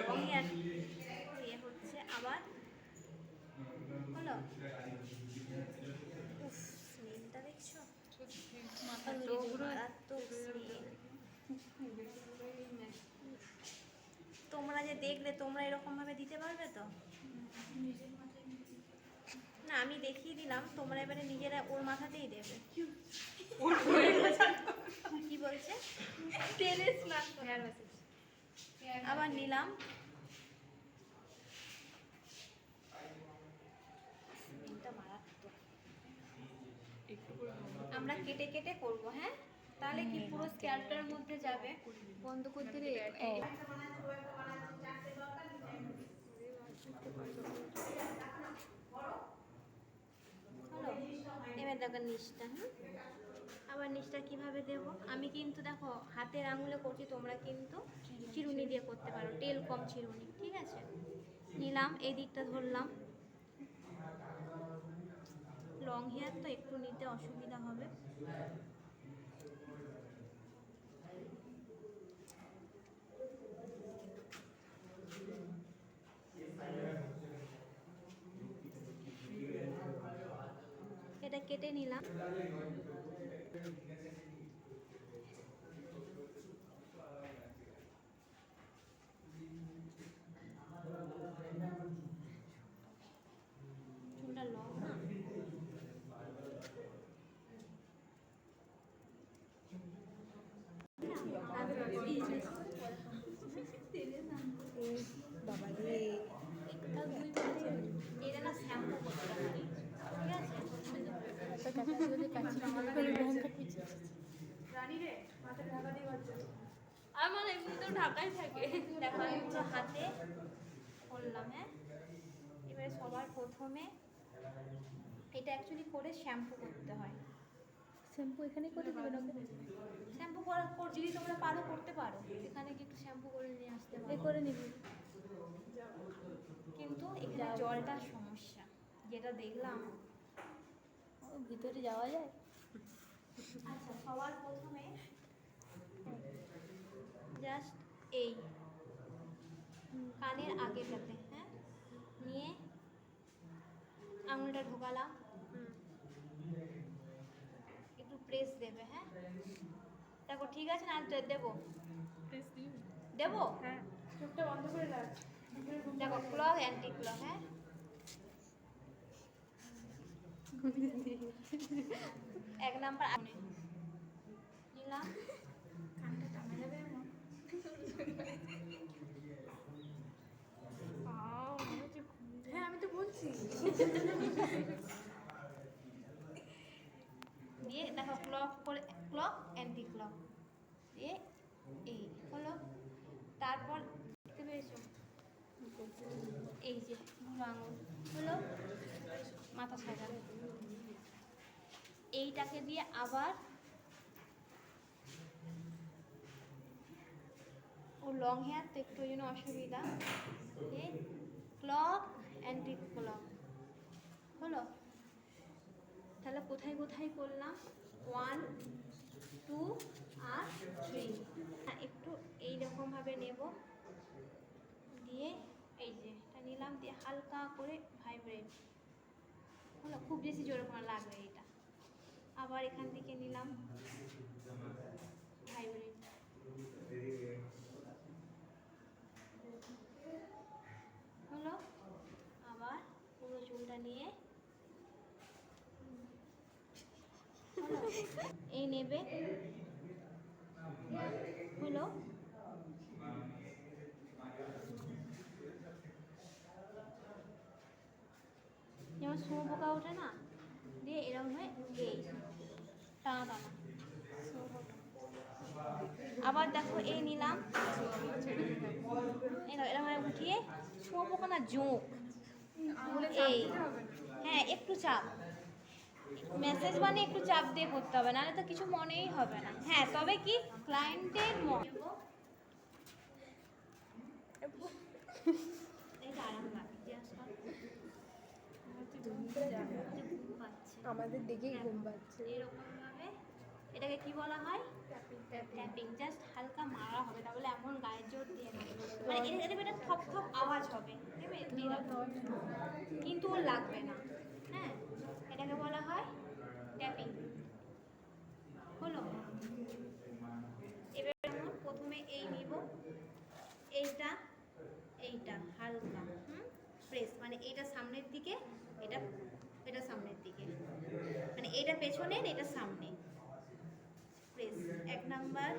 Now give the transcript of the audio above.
Long hair ইয়ে হচ্ছে আবার হলো। উফ, স্মেলটা দেখছো, মারাত্মক স্মেল। তোমরা যে দেখলে তোমরা এরকম ভাবে দিতে পারবে তো? না, আমি দেখিয়ে দিলাম, তোমরা এবারে নিজেরা ওর মাথাতেই দেবে। কি বলছে? আবার নিলাম, মারাত্মক। আমরা কেটে কেটে করবো, হ্যাঁ? তাহলে কি পুরো স্ক্যাল্পটার মধ্যে যাবে। বন্ধ করে দিলে হলো। এবার দেখো নিচটা, হ্যাঁ, আবার নিচটা কিভাবে দেব। আমি কিন্তু দেখো হাতের আঙুলে করছি, তোমরা কিন্তু চিরুনি দিয়ে করতে পারো, তেল কম চিরুনি, ঠিক আছে? নিলাম, এই দিকটা ধরলাম। লং হেয়ার তো একটু নিতে অসুবিধা হবে। এটা কেটে নিলাম। চুলটা লং না, বাবা রে, এটা না শ্যাম্পু করতে হয়, ঠিক আছে? রানী রে, মাথা ঢাকা দিয়ে বাচ্চা আমার এমনি তো ঢাকাই থাকে। দেখো আমি পুরো হাতে করলাম, হ্যাঁ। এবারে সবার প্রথমে এটা অ্যাকচুয়ালি করে শ্যাম্পু করতে হয়। শ্যাম্পু এখানে করে দেবেন ওকে? শ্যাম্পু করার পর যদি তোমরা পারো করতে পারো, এখানে কি একটু শ্যাম্পু করে নিয়ে আসতে পারো, করে নিবি। কিন্তু এখানে জলটার সমস্যা, যেটা দেখলাম। ভিতরে যাওয়া যায়? আচ্ছা, সবার প্রথমে জাস্ট এই কানের আগেটাতে, হ্যাঁ, নিয়ে আঙুলটা ঢোকালাম, একটু প্রেস দেবে, হ্যাঁ। দেখো ঠিক আছে না? দেবো, দেবো, হ্যাঁ। চোখটা বন্ধ করে রাখ। দেখো ক্লক, অ্যান্টি ক্লক, হ্যাঁ। এক নাম্বার নিলাম, কানটা টানা যাবে এমন। হ্যাঁ, আমি তো বলছি। দিয়ে দেখো ক্লক করে, ক্লক অ্যান্টি ক্লক দিয়ে এই হলো। তারপর দেখতে পেয়েছো এই যে বুড়ো আঙুল হলো, মাথা সাজা, এইটাকে দিয়ে আবার ও লং হেয়ার তো একটু ওই জন্য অসুবিধা, ক্লক অ্যান্টি ক্লক হলো। তাহলে কোথায় কোথায় করলাম? 1, 2 আর 3। একটু এইরকমভাবে নেব, দিয়ে এই যে এটা নিলাম, দিয়ে হালকা করে ভাইব্রেট হলো, খুব বেশি জোরে কোনো লাগবে এটা। আবার এখান থেকে নিলাম ভাইব্রেট হলো। আবার পুরো চুলটা নিয়ে এই নেবে হলো। যেমন শুঁয়োপোকা ওঠে না, দিয়ে এরকম হয়ে এই টানা টানা। আবার দেখো এই নিলাম, এরকম উঠিয়ে শুঁয়োপোকা না, জোঁক, এই হ্যাঁ একটু চাপ, মেসেজ মানে একটু চাপ দিয়ে করতে হবে, নাহলে তো কিছু মনেই হবে না। হ্যাঁ, তবে কি ক্লায়েন্টের আরাম লাগে, আমাদের দেখেই ঘুম পাচ্ছে। এরকম ভাবে এটাকে কি বলা হয়? ট্যাপিং জাস্ট হালকা মারা হবে, তাহলে এমন গায়ের জোর দিয়ে না, মানে এটা থপ থপ আওয়াজ হবে, এরকম। কিন্তু ওর লাগবে না। হ্যাঁ, এটাকে বলা হয় ট্যাপিং। হলো, এবার যেমন প্রথমে এই নিব, এইটা এইটা হালকা প্রেস, মানে এইটা সামনের দিকে, এটা এটা সামনের দিকে, মানে এটা পেছনের এটা সামনে, প্রেস 1 নাম্বার,